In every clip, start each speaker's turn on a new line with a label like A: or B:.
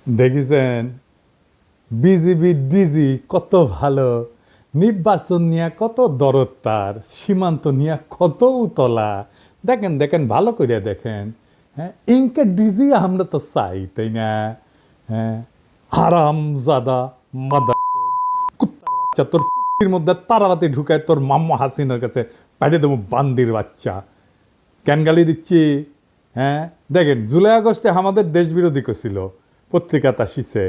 A: দেখেছেন BGB DG কত ভালো, নির্বাচন নিয়ে কত দরদ, তার সীমান্ত নিয়ে কত উতলা। দেখেন দেখেন ভালো করে দেখেন। হ্যাঁ, ইনকে ডিজি আমরা তো চাই, তাই না? হ্যাঁ, হারাম জাদা মাদার কুত্তার বাচ্চা, তোর কুত্তির মধ্যে তারারাতে ঢুকায় তোর মাম্মা হাসিনার কাছে পাঠিয়ে দেবো বান্দির বাচ্চা। কেন গালি দিচ্ছি? হ্যাঁ, দেখেন জুলাই আগস্টে আমাদের দেশ বিরোধী করছিল, পত্রিকাতে আসিছে।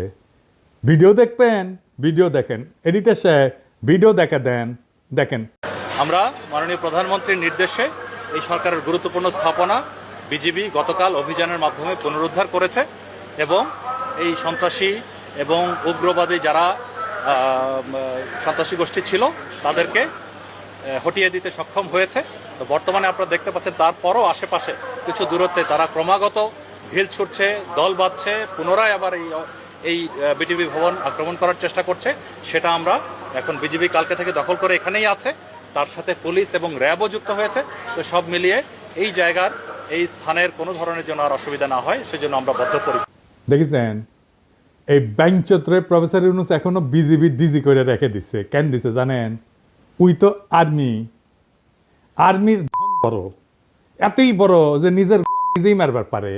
A: ভিডিও দেখবেন, ভিডিও দেখেন, এডিটর সাহেব ভিডিও দেখা দেন, দেখেন।
B: আমরা মাননীয় প্রধানমন্ত্রীর নির্দেশে এই সরকারের গুরুত্বপূর্ণ স্থাপনা বিজিবি গতকাল অভিযানের মাধ্যমে পুনরুদ্ধার করেছে এবং এই সন্ত্রাসী এবং উগ্রবাদী যারা সন্ত্রাসী গোষ্ঠী ছিল তাদেরকে হটিয়ে দিতে সক্ষম হয়েছে। তো বর্তমানে আপনারা দেখতে পাচ্ছেন তারপরও আশেপাশে কিছু দূরত্বে তারা ক্রমাগত ঢিল ছুটছে, দল বাঁধছে, পুনরায় আবার এই বিটিভি ভবন আক্রমণ করার চেষ্টা করছে। সেটা আমরা এখন বিজিবি কালকে থেকে দখল করে এখানেই আছে, তার সাথে পুলিশ এবং র্যাবও যুক্ত হয়েছে। তো সব মিলিয়ে এই জায়গার এই স্থানের কোনো ধরনের জন্য আর অসুবিধা না হয় সেজন্য আমরা বদ্ধপরিকর।
A: দেখেছেন এই ব্যাংক চত্বরে প্রফেসর ইউনূস এখনো বিজিবি ডিজি করে রেখে দিচ্ছে। কেন দিছে জানেন? উই তো আর্মির ধন বড়, এতই বড় যে নিজের নিজেই মারবার পারে,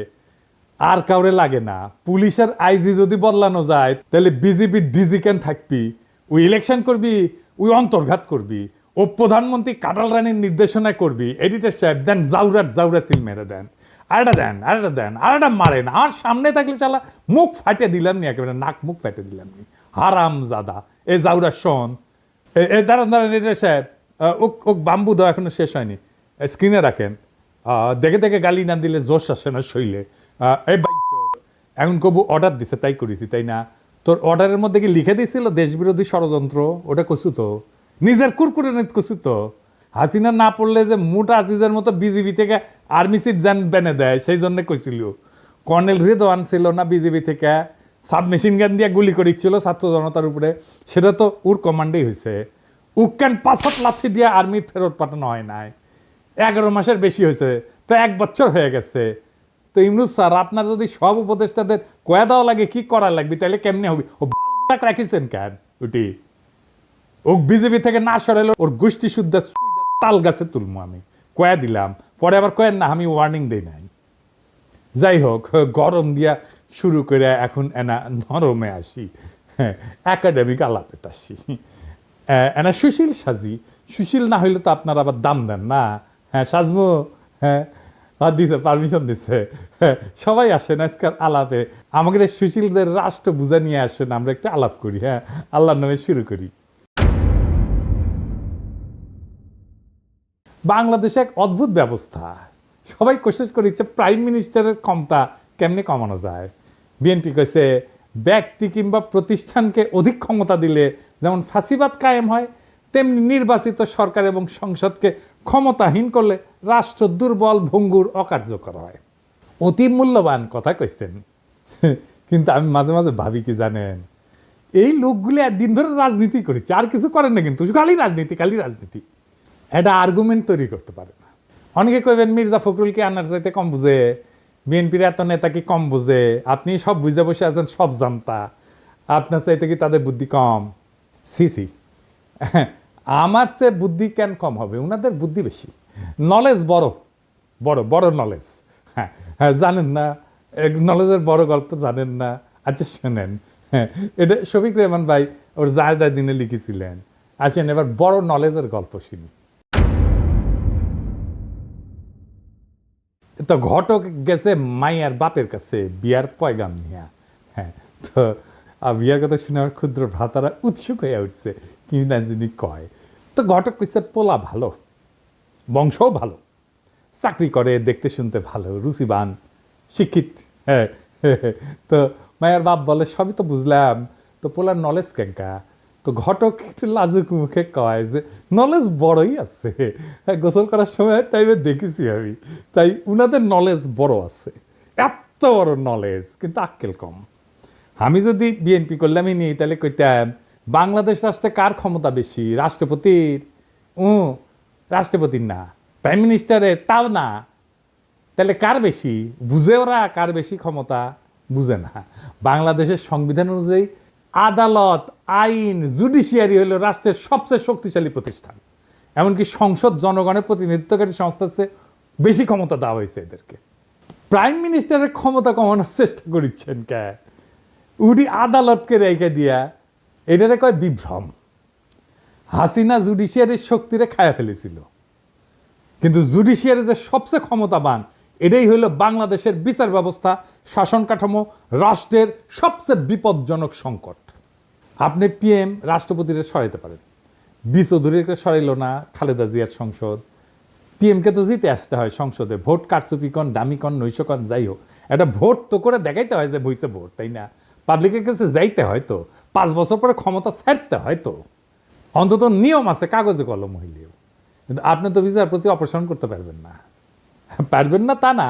A: আর কাউরে লাগে না। পুলিশের আইজি যদি বদলানো যায় তাহলে বিজেপি ডিজি কেন থাকবি? ওই ইলেকশন করবি, ওই অন্তর্ঘাত করবি, ও প্রধানমন্ত্রী কাটাল রানীর নির্দেশনায় করবি। এডিটর সাহেব দেন জাউরা সিল মেরে দেন, আরেটা দেন, আরেটা দেন, আরেটা মারেন। আর সামনে থাকলে চালা মুখ ফাটে দিলাম নি, একেবারে নাক মুখ ফাটে দিলাম নি। হারাম জাদা এ জাউরা শোন। দাঁড়ান দাঁড়ান এডিটর সাহেব, ও বাম্বু দেওয়া এখনো শেষ হয়নি, স্ক্রিনে রাখেন। দেখে দেখে গালি না দিলে জোশ আসে না শৈলে। এই এখন কবু অর্ডার দিছে তাই করেছি, তাই না? তোর অর্ডারের মধ্যে কি লিখে দিয়েছিল দেশবিরোধী ষড়যন্ত্র? ওটা কছু তো নিজের কুরকুরে নিত কছু তো। হাসিনা না পড়লে যে মুটা আজিজের মতো বিজিবি থেকে আর্মি চিফ জান বেনে দেয়, সেই জন্য কইছিল। কর্নেল রেদওয়ান ছিল না বিজিবি থেকে, সাবমেশিন গান দিয়ে গুলি করেছিল ছাত্র জনতার উপরে, সেটা তো ওর কমান্ডেই হয়েছে। উক্কান ৫ লাথি দিয়ে আর্মি ফেরত পাঠানো হয় নাই। 11 মাসের বেশি হয়েছে, প্রায় 1 বছর হয়ে গেছে। তো ইমরুজ স্যার, আপনার যদি সব উপদেষ্টাদের কয়া দেওয়া লাগে কি করা লাগবে, তাহলে কেমনে হবে? ও বাল রাখিছেন কেন? ওটি ও বিজেপি থেকে না সরাইলে ওর গোষ্ঠী শুদ্ধ তাল গাছে তুলবো আমি, কয়া দিলাম। পরে আবার কয়েন না, আমি ওয়ার্নিং দেই নাই। যাই হোক, গরম দিয়া শুরু করে এখন এনা নরমে আসি, একাডেমিক আলাপে আসি। এনা সুশীল সাজি, সুশীল না হইলে তো আপনারা আবার দাম দেন না। হ্যাঁ সাজমো, হ্যাঁ দিছে, পারমিশন দিছে। সবাই আসেন আজকাল আলাপে, আমাদের সুশীলদের রাষ্ট্র বুঝা নিয়ে আসেন, আমরা একটা আলাপ করি। হ্যাঁ, আল্লাহর নামে শুরু করি। বাংলাদেশে এক অদ্ভুত ব্যবস্থা, সবাই কোশিশ করেছে প্রাইম মিনিস্টারের ক্ষমতা কেমনে কমানো যায়। বিএনপি কইছে ব্যক্তি কিংবা প্রতিষ্ঠানকে অধিক ক্ষমতা দিলে যেমন ফাঁসিবাদ কায়েম হয়, তেমনি নির্বাচিত সরকার এবং সংসদকে ক্ষমতাহীন করলে রাষ্ট্র দুর্বল, ভঙ্গুর, অকার্যকর হয়। অতি মূল্যবান কথা কইছেন। কিন্তু আমি মাঝে মাঝে ভাবি কি জানেন, এই লোকগুলি একদিন ধরে রাজনীতি করেছে, আর কিছু করেন না, কিন্তু খালি রাজনীতি, খালি রাজনীতি। এটা আর্গুমেন্ট তৈরি করতে পারে না। অনেকে কইবেন মির্জা ফখরুলকে আনার চাইতে কম বুঝে, বিএনপির এত নেতা কি কম বুঝে? আপনি সব বুঝে বসে আছেন, সব জানতা, আপনার চাইতে কি তাদের বুদ্ধি কম? সি আমার সে বুদ্ধি কেন কম হবে? ওনাদের বুদ্ধি বেশি, নলেজ বড় বড় বড় নলেজ। হ্যাঁ হ্যাঁ, জানেন না নলেজের বড় গল্প জানেন না? আচ্ছা শোনেন, হ্যাঁ, এটা শফিক রেহমান ভাই ওর জায়দা দিনে লিখেছিলেন। আসেন এবার বড় নলেজের গল্প শুনি। তো ঘটক গেছে মাইয়ার বাপের কাছে বিয়ার পয়গাম নিয়া। হ্যাঁ, তো বিয়ার কথা শুনে আমার ক্ষুদ্র ভ্রাতারা উৎসুক হয়ে উঠছে, কি না যিনি কয়। তো ঘটক কইছে পোলা ভালো, বংশও ভালো, চাকরি করে, দেখতে শুনতে ভালো, রুচিবান, শিক্ষিত। হ্যাঁ, তো মায়ের বাপ বলে সবই তো বুঝলাম, তো পোলার নলেজ কেঙ্কা? তো ঘটক একটু লাজুক মুখে কয় যে নলেজ বড়ই আছে, গোসল করার সময় টাইমে দেখেছি আমি, তাই উনাদের নলেজ বড় আছে, এত বড় নলেজ, কিন্তু আক্কেল কম। আমি যদি বিএনপি করলামই নি, তাহলে কইতাম বাংলাদেশ রাষ্ট্রে কার ক্ষমতা বেশি? রাষ্ট্রপতির? রাষ্ট্রপতির না, প্রাইম মিনিস্টারের? তাও না। তাহলে কার বেশি বুঝে ওরা, কার বেশি ক্ষমতা? বুঝে না। বাংলাদেশের সংবিধান অনুযায়ী আদালত, আইন, জুডিশিয়ারি হলো রাষ্ট্রের সবচেয়ে শক্তিশালী প্রতিষ্ঠান। এমনকি সংসদ জনগণের প্রতিনিধিত্বকারী সংস্থার চেয়ে বেশি ক্ষমতা দেওয়া হয়েছে এদেরকে। প্রাইম মিনিস্টারের ক্ষমতা কমানোর চেষ্টা করিচ্ছেন কে? উনি আদালতকে রেখে দিয়া, এটারে কয় বিভ্রম। হাসিনা জুডিশিয়ারির শক্তিরে খায়া ফেলেছিল, কিন্তু জুডিশিয়ারি যে সবচেয়ে ক্ষমতাবান, এটাই হইল বাংলাদেশের বিচার ব্যবস্থা, শাসন কাঠামো, রাষ্ট্রের সবচেয়ে বিপজ্জনক সংকট। আপনি পিএম রাষ্ট্রপতিরে সরাইতে পারেন, চৌধুরীকে সরাইল না খালেদা জিয়ার সংসদ। পিএমকে তো জিতে আসতে হয় সংসদে, ভোট কারচুপি কন, দামি কন, নৈশ কন, যাই হোক, একটা ভোট তো করে দেখাইতে হয় যে বইছে ভোট, তাই না? পাবলিকের কাছে যাইতে হয় তো, 5 বছর পরে ক্ষমতা ছাড়তে হয় তো, অন্তত নিয়ম আছে কাগজে কলম হইলেও। কিন্তু আপনি তো বিচারপতি অপসারণ করতে পারবেন না। পারবেন না তা না,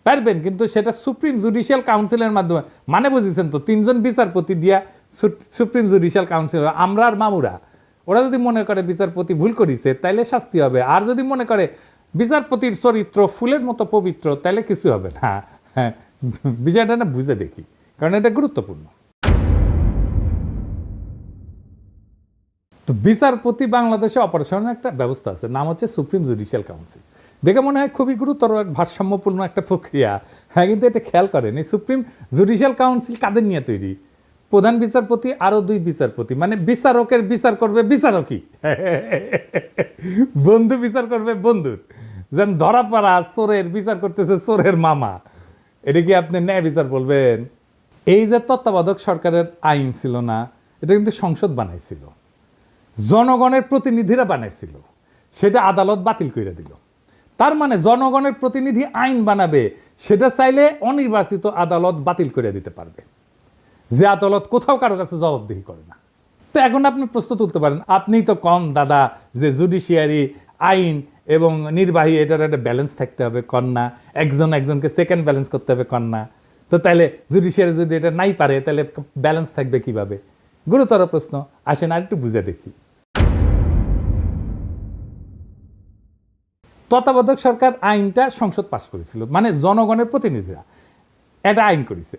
A: পারবেন, কিন্তু সেটা সুপ্রিম জুডিশিয়াল কাউন্সিলের মাধ্যমে। মানে বুঝেছেন তো, 3 জন বিচারপতি দিয়া সুপ্রিম জুডিশিয়াল কাউন্সিল, আমরা আর মামুরা, ওরা যদি মনে করে বিচারপতি ভুল করেছে তাইলে শাস্তি হবে, আর যদি মনে করে বিচারপতির চরিত্র ফুলের মতো পবিত্র তাইলে কিছু হবে না। হ্যাঁ, বিষয়টা না বুঝে দেখি, কারণ এটা গুরুত্বপূর্ণ। তো বিচারপতি বাংলাদেশে অপারেশনের একটা ব্যবস্থা আছে, নাম হচ্ছে সুপ্রিম জুডিশিয়াল কাউন্সিল। দেখে মনে হয় খুবই গুরুতর ভারসাম্যপূর্ণ একটা প্রক্রিয়া। হ্যাঁ, কিন্তু এটা খেয়াল করেন, এই সুপ্রিম জুডিশিয়াল কাউন্সিল কাদের নিয়ে তৈরি? প্রধান বিচারপতি আরো 2 বিচারপতি, মানে বিচারকের বিচার করবে বিচারকই, বন্ধু বিচার করবে বন্ধুর। যেন ধরা পড়া চোরের বিচার করতেছে চোরের মামা। এটা কি আপনি ন্যায় বিচার বলবেন? এই যে তত্ত্বাবধায়ক সরকারের আইন ছিল না, এটা কিন্তু সংসদ বানাইছিল, জনগণের প্রতিনিধিরা বানাইছিল, সেটা আদালত বাতিল করে দিল। তার মানে জনগণের প্রতিনিধি আইন বানাবে, সেটা চাইলে অনির্বাচিত আদালত বাতিল করে দিতে পারবে, যে আদালত কোথাও কারো কাছে জবাবদিহি করে না। তো এখন আপনি প্রশ্ন তুলতে পারেন, আপনি তো কম দাদা যে জুডিশিয়ারি, আইন এবং নির্বাহী, এটার একটা ব্যালেন্স থাকতে হবে কন্যা, একজনকে সেকেন্ড ব্যালেন্স করতে হবে কন্যা। তো তাহলে জুডিশিয়ারি যদি এটা নাই পারে, তাহলে ব্যালেন্স থাকবে কিভাবে? গুরুতর প্রশ্ন। আসেন আর একটু বুঝে দেখি। তত্ত্বাবধায়ক সরকার আইনটা সংসদ পাশ করেছিল, মানে জনগণের প্রতিনিধিরা এটা আইন করেছে,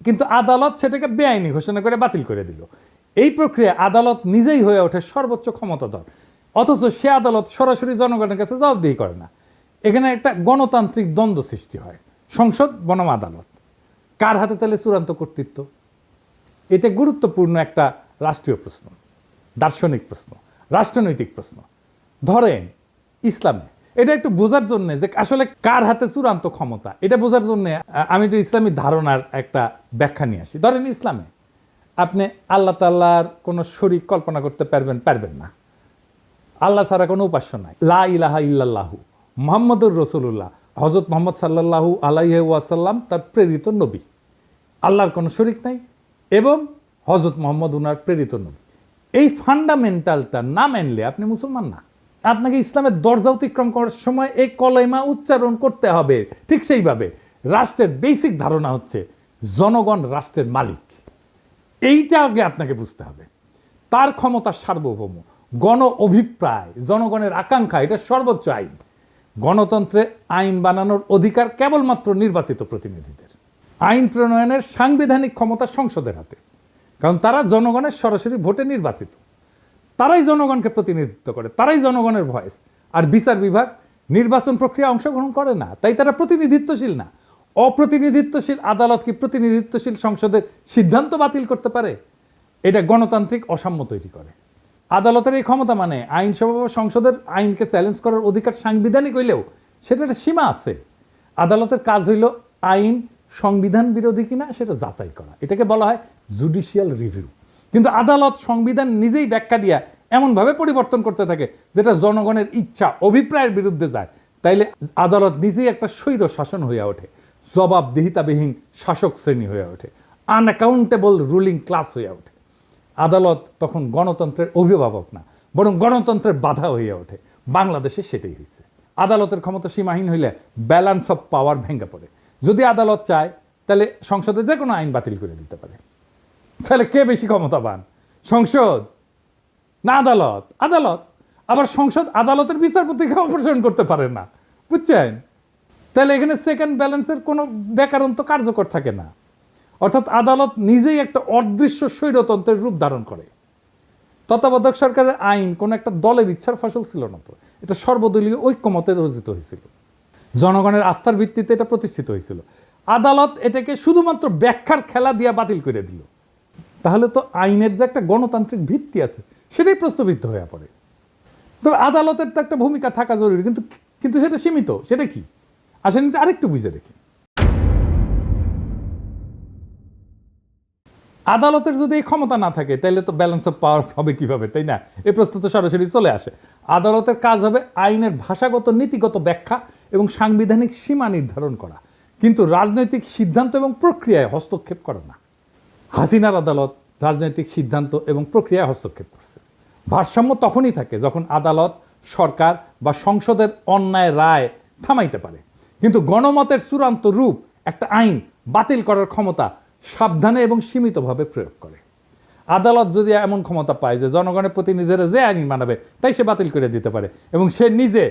A: কিন্তু আদালত সেটাকে বেআইনি ঘোষণা করে বাতিল করে দিল। এই প্রক্রিয়া আদালত নিজেই হয়ে ওঠে সর্বোচ্চ ক্ষমতাধর, অথচ সে আদালত সরাসরি জনগণের কাছে জবাবদিহি করে না। এখানে একটা গণতান্ত্রিক দ্বন্দ্ব সৃষ্টি হয়, সংসদ বনাম আদালত, কার হাতে তাহলে চূড়ান্ত কর্তৃত্ব? এতে গুরুত্বপূর্ণ একটা রাষ্ট্রীয় প্রশ্ন, দার্শনিক প্রশ্ন, রাষ্ট্রনৈতিক প্রশ্ন। ধরেন ইসলামে, এটা একটু বোঝার জন্য যে আসলে কার হাতে চূড়ান্ত ক্ষমতা, এটা বোঝার জন্য আমি একটু ইসলামী ধারণার একটা ব্যাখ্যা নিয়ে আসি। ধরেন ইসলামে আপনি আল্লাহ তাআলার কোনো শরীক কল্পনা করতে পারবেন না, আল্লাহ ছাড়া কোনো উপাস্য নাই, লা ইলাহা ইল্লাল্লাহু মুহাম্মাদুর রাসূলুল্লাহ, হযরত মুহাম্মদ সাল্লাল্লাহু আলাইহি ওয়াসাল্লাম তার প্রেরিত নবী, আল্লাহর কোনো শরীক নাই এবং হযরত মুহাম্মদ উনার প্রেরিত নবী। এই ফান্ডামেন্টালটা না মানলে আপনি মুসলমান না। আপনাকে ইসলামের দরজা অতিক্রম করার সময় এই কলেমা উচ্চারণ করতে হবে। ঠিক সেইভাবে রাষ্ট্রের বেসিক ধারণা হচ্ছে জনগণ রাষ্ট্রের মালিক, এইটা আগে আপনাকে বুঝতে হবে। তার ক্ষমতা সার্বভৌম, গণ অভিপ্রায়, জনগণের আকাঙ্ক্ষা, এটা সর্বোচ্চ আইন। গণতন্ত্রে আইন বানানোর অধিকার কেবলমাত্র নির্বাচিত প্রতিনিধিদের। আইন প্রণয়নের সাংবিধানিক ক্ষমতা সংসদের হাতে, কারণ তারা জনগণের সরাসরি ভোটে নির্বাচিত, তারাই জনগণকে প্রতিনিধিত্ব করে, তারাই জনগণের ভয়েস। আর বিচার বিভাগ নির্বাচন প্রক্রিয়া অংশগ্রহণ করে না, তাই তারা প্রতিনিধিত্বশীল না। অপ্রতিনিধিত্বশীল আদালত কি প্রতিনিধিত্বশীল সংসদের সিদ্ধান্ত বাতিল করতে পারে? এটা গণতান্ত্রিক অসাম্য তৈরি করে। আদালতের এই ক্ষমতা মানে আইনসভা বা সংসদের আইনকে চ্যালেঞ্জ করার অধিকার সাংবিধানিক হইলেও সেটা একটা সীমা আছে। আদালতের কাজ হইল আইন সংবিধান বিরোধী কিনা সেটা যাচাই করা, এটাকে বলা হয় জুডিশিয়াল রিভিউ। কিন্তু আদালত সংবিধান নিজেই ব্যাখ্যা দিয়া এমনভাবে পরিবর্তন করতে থাকে যেটা জনগণের ইচ্ছা অভিপ্রায়ের বিরুদ্ধে যায়। তাইলে আদালত নিজেই একটা স্বৈর শাসন হয়ে ওঠে, জবাবদিহিতাবিহীন শাসক শ্রেণী হয়ে ওঠে, আনঅ্যাকাউন্টেবল রুলিং ক্লাস হয়ে ওঠে। আদালত তখন গণতন্ত্রের অভিভাবক না, বরং গণতন্ত্রের বাধা হয়ে ওঠে। বাংলাদেশে সেটাই হয়েছে। আদালতের ক্ষমতা সীমাহীন হইলে ব্যালেন্স অফ পাওয়ার ভেঙে পড়ে। যদি আদালত চায় তাহলে সংসদে যে কোনো আইন বাতিল করে দিতে পারে। তাহলে কে বেশি ক্ষমতাবান, সংসদ না আদালত? আদালত। আবার সংসদ আদালতের বিচারপতিকে অপসারণ করতে পারে না, বুঝছেন? তাহলে এখানে সেকেন্ড ব্যালেন্সের কোনো ব্যাকরণ তো কার্যকর থাকে না। অর্থাৎ আদালত নিজেই একটা অদৃশ্য স্বৈরতন্ত্রের রূপ ধারণ করে। তত্ত্বাবধায়ক সরকারের আইন কোন একটা দলের ইচ্ছার ফসল ছিল না, তো এটা সর্বদলীয় ঐক্যমতে রচিত হয়েছিল, জনগণের আস্থার ভিত্তিতে এটা প্রতিষ্ঠিত হয়েছিল। আদালত এটাকে শুধুমাত্র ব্যাখ্যার খেলা দিয়ে বাতিল করে দিল। তাহলে তো আইনের যে একটা গণতান্ত্রিক ভিত্তি আছে সেটাই প্রশ্নবিদ্ধ হয়ে পড়ে। তবে আদালতের তো একটা ভূমিকা থাকা জরুরি, কিন্তু কিন্তু সেটা সীমিত। সেটা কি আসেন আরেকটু বুঝে দেখি। আদালতের যদি এই ক্ষমতা না থাকে তাহলে তো ব্যালেন্স অফ পাওয়ার হবে কিভাবে, তাই না? এই প্রশ্ন তো সরাসরি চলে আসে। আদালতের কাজ হবে আইনের ভাষাগত নীতিগত ব্যাখ্যা এবং সাংবিধানিক সীমা নির্ধারণ করা, কিন্তু রাজনৈতিক সিদ্ধান্ত এবং প্রক্রিয়ায় হস্তক্ষেপ করে না। হাসিনার আদালত রাজনৈতিক সিদ্ধান্ত এবং প্রক্রিয়ায় হস্তক্ষেপ করছে। ভারসাম্য তখনই থাকে যখন আদালত, সরকার বা সংসদের অন্যায় রায় থামাইতে পারে, কিন্তু গণমতের চূড়ান্ত রূপ একটা আইন বাতিল করার ক্ষমতা সাবধানে এবং সীমিতভাবে প্রয়োগ করে। আদালত যদি এমন ক্ষমতা পায় যে জনগণের প্রতিনিধিরা যে আইন মানাবে তাই সে বাতিল করে দিতে পারে এবং সে নিজে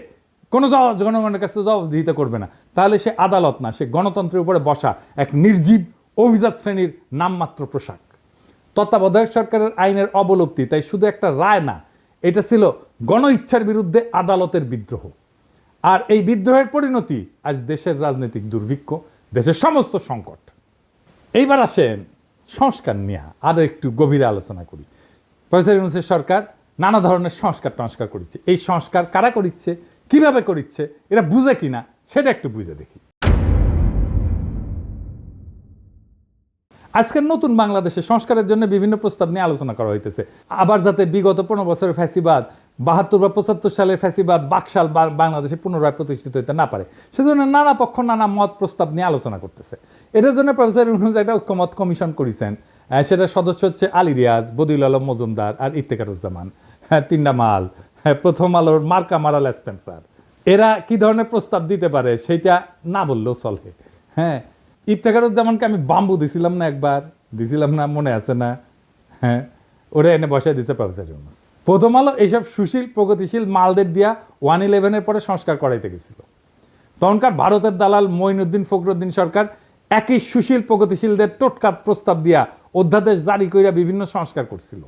A: কোনো জনগণের কাছে জবাবদিহিতা করবে না, তাহলে সে আদালত না, সে গণতন্ত্রের উপরে বসা এক নির্জীব অভিজাত শ্রেণীর নামমাত্র পোশাক। তত্ত্বাবধায়ক সরকারের আইনের অবলুপ্তি তাই শুধু একটা রায় না, এটা ছিল গণ ইচ্ছার বিরুদ্ধে আদালতের বিদ্রোহ। আর এই বিদ্রোহের পরিণতি আজ দেশের রাজনৈতিক দুর্ভিক্ষ, দেশের সমস্ত সংকট। এইবার আসেন সংস্কার নিয়ে আরো একটু গভীরে আলোচনা করি। প্রফেসর ইউনূসের সরকার নানা ধরনের সংস্কার করেছে। এই সংস্কার কারা করিচ্ছে, কিভাবে করিচ্ছে, এরা বুঝে কিনা সেটা একটু বুঝে দেখি। আজকের নতুন বাংলাদেশে সংস্কারের জন্য বিভিন্ন প্রস্তাব নিয়ে আলোচনা করা হইতেছে। আবার যাতে বিগত 15 বছরের ফ্যাসিবাদ, 72 বা 75 সালের ফ্যাসিবাদ বাকশাল বাংলাদেশে পুনরায় প্রতিষ্ঠিত হইতে না পারে, সেজন্য নানা পক্ষ নানা মত প্রস্তাব নিয়ে আলোচনা করতেছে। এটার জন্য প্রফেসর ইউনূস একটা ঐক্যমত কমিশন করেছেন। সেটার সদস্য হচ্ছে আলী রিয়াজ, বদিউল আলম মজুমদার আর ইফতেখারুজ্জামান, তিনটা মাল, প্রথম আলোর মার্কা মারাল স্পেন্সার। এরা কি ধরনের প্রস্তাব দিতে পারে সেটা না বললেও চলে। হ্যাঁ, ইফতেখারুজ্জামানকে আমি বাম্বু দিছিলাম না, একবার দিছিলাম না, মনে আছে না? হ্যাঁ, ওরা এনে বসায় দিচ্ছে প্রফেসর ইউনূস। প্রথম আলো এইসব সুশীল প্রগতিশীল মালদের দিয়া 111-এর পরে সংস্কার করাইতে গেছিল। তখনকার ভারতের দালাল মঈনুদ্দিন ফখরুদ্দিন সরকার একই সুশীল প্রগতিশীলদের টোটকা প্রস্তাব দিয়া অধ্যাদেশ জারি কইরা বিভিন্ন সংস্কার করছিল,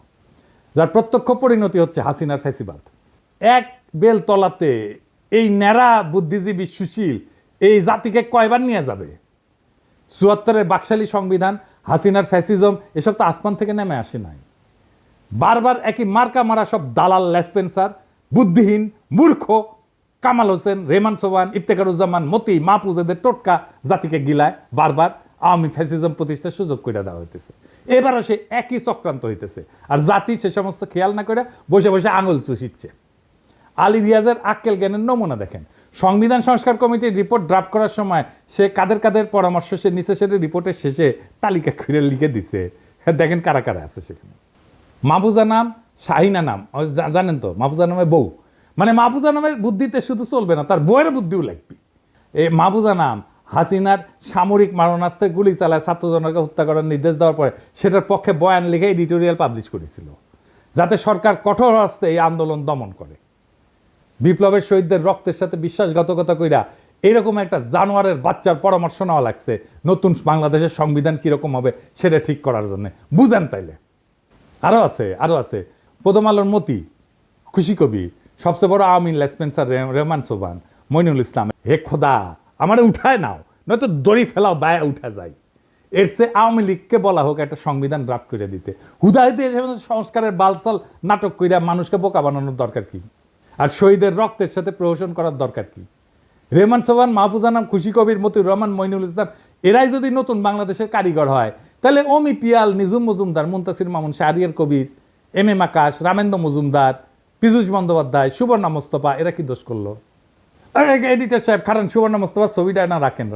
A: যার প্রত্যক্ষ পরিণতি হচ্ছে হাসিনার ফ্যাসিবাদ। এক বেল তলাতে এই ন্যাড়া বুদ্ধিজীবী সুশীল এই জাতিকে কয়বার নিয়ে যাবে? 74-এর বাকশালী সংবিধান, হাসিনার ফ্যাসিজম, এসব তো আসমান থেকে নেমে আসে নাই। বারবার একই মার্কা মারা সব দালাল লেসপেন্সার, বুদ্ধিহীন মূর্খ কামাল হোসেন, রেহমান সোবহান, ইফতেখারুজ্জামান, মতি, মাহফুজ এদের টোটকা জাতিকে গিলায় বারবার আওয়ামী ফ্যাসিজম প্রতিষ্ঠার সুযোগ করে দেওয়া হইতেছে। এবারও সে একই চক্রান্ত হইতেছে, আর জাতি সে সমস্ত খেয়াল না করে বসে বসে আঙুল চুষিচ্ছে। আলী রিয়াজের আক্কেল জ্ঞানের নমুনা দেখেন। সংবিধান সংস্কার কমিটির রিপোর্ট ড্রাফট করার সময় সে কাদের পরামর্শ সে নিচে সেটা রিপোর্টের শেষে তালিকা করে লিখে দিছে। দেখেন কারা কারা আছে সেখানে। মাহফুজা নাম, শাহিনা নাম, জানেন তো মাহফুজা নামের বউ, মানে মাহফুজা নামের বুদ্ধিতে শুধু চলবে না, তার বউয়ের বুদ্ধিও লাগবে। এই মাহফুজা নাম হাসিনার সামরিক মারণাস্ত্রে গুলি চালায় ছাত্রজনকে হত্যা করার নির্দেশ দেওয়ার পরে সেটার পক্ষে বয়ান লিখে এডিটোরিয়াল পাবলিশ করেছিল, যাতে সরকার কঠোর হস্তে এই আন্দোলন দমন করে। বিপ্লবের শহীদদের রক্তের সাথে বিশ্বাসঘাতকতা কইরা এরকম একটা জানোয়ারের বাচ্চার পরামর্শ নেওয়া লাগছে নতুন বাংলাদেশের সংবিধান কিরকম হবে সেটা ঠিক করার জন্য। বুঝেন তাইলে? আরো আছে প্রথম আলোর মতি, খুশি কবি, সবচেয়ে বড় আওয়ামী লেসপেন্সার রেহমান সোবহান, মইনুল ইসলাম। হে খোদা, আমারে উঠায় নাও, নয়তো দড়ি ফেলাও, বায়া উঠা যায়। এর চেয়ে আওয়ামী লীগকে বলা হোক একটা সংবিধান ড্রাফট করে দিতে। হুদাহিতে সংস্কারের বালসাল নাটক কইরা মানুষকে বোকা বানানোর দরকার কি? আর শহীদের রক্তের সাথে প্রহসন করার দরকার কি? রেহমান সোবহান, মাহফুজা নাম, খুশি কবির, মতিউর রহমান, মইনুল ইসলাম এরাই যদি নতুন বাংলাদেশের কারিগর হয়, তাহলে অমি পিয়াল, নিজুম মজুমদার, মুনতাসির মামুন, শাহরিয়ার কবির, এম আকাশ, রামেন্দ্র মজুমদার, পীযূষ বন্দ্যোপাধ্যায়, সুবর্ণা মোস্তফা এরা কি দোষ করলো? এডিটর সাহেব খারান, সুবর্ণা মোস্তফা ছবিটা না রাখেন।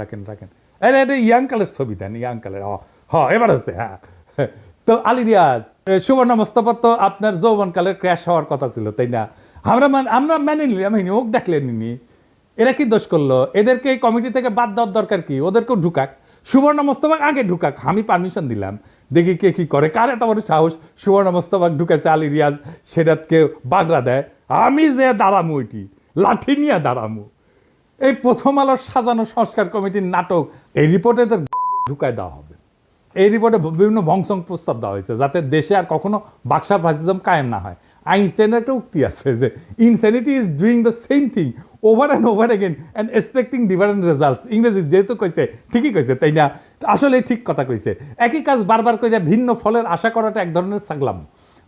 A: এটা ইয়াং কালের ছবি দেন, ইয়াং কালের। এবার আছে। হ্যাঁ, তো আলী রিয়াজ, সুবর্ণা মোস্তফা তো আপনার যৌবনকালের ক্র্যাশ হওয়ার কথা ছিল, তাই না? আমরা মেনে নিলাম, ওক দেখলেনি। এরা কি দোষ করলো? এদেরকে এই কমিটি থেকে বাদ দেওয়ার দরকার কি? ওদেরকেও ঢুকাক, সুবর্ণা মোস্তফা আগে ঢুকাক, আমি পারমিশন দিলাম, দেখি কে কি করে। কার এত বড় সাহস সুবর্ণা মোস্তফা ঢুকেছে, আলী রিয়াজ সেটাকে বাগড়া দেয়, আমি যে দাঁড়ামু, ওইটি লাঠি নিয়ে দাঁড়ামু। এই প্রথম আলোর সাজানো সংস্কার কমিটির নাটক, এই রিপোর্টে ঢুকায় দেওয়া হবে। এই রিপোর্টে বিভিন্ন ভংসং প্রস্তাব দেওয়া হয়েছে যাতে দেশে আর কখনো বাকশাল ফ্যাসিজম কায়েম না হয়। আইনস্টাইনের একটা উক্তি আছে যে insanity is doing the same thing over and over again and expecting different results. ইংরেজি যেহেতু কইছে ঠিকই কইছে, তাই না? আসলে ঠিক কথা কইছে। একই কাজ বারবার করে ভিন্ন ফলের আশা করাটা এক ধরনের ছাগলাম।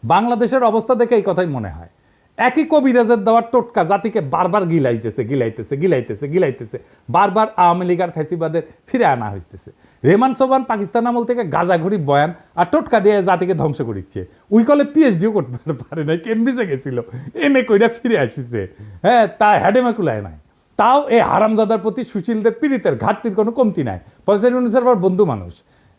A: বাংলাদেশের অবস্থা দেখে এই কথাই মনে হয়। একই কবিরাজের দেওয়ার টোটকা জাতিকে বারবার গিলাইতেছে, বারবার আওয়ামী লীগ আর ফ্যাসিবাদের ফিরে আনা হইতেছে। রেমান সোবান পাকিস্তান আমল থেকে গাজাঘড়ি বয়ান আর টোটকা দিয়ে জাতিকে ধ্বংস করিচ্ছে। উই কলে পিএইচডিও করতে পারে নাই, কেমব্রিজে গেছিল, এমএ কইরা ফিরে আসিছে। হ্যাঁ, তা হ্যাডেমা কুলায় নাই। তাও এই হারামজাদার প্রতি সুশীলদের পীড়িতের ঘাটতির কোনো কমতি নাই। পয়সার বন্ধু মানুষ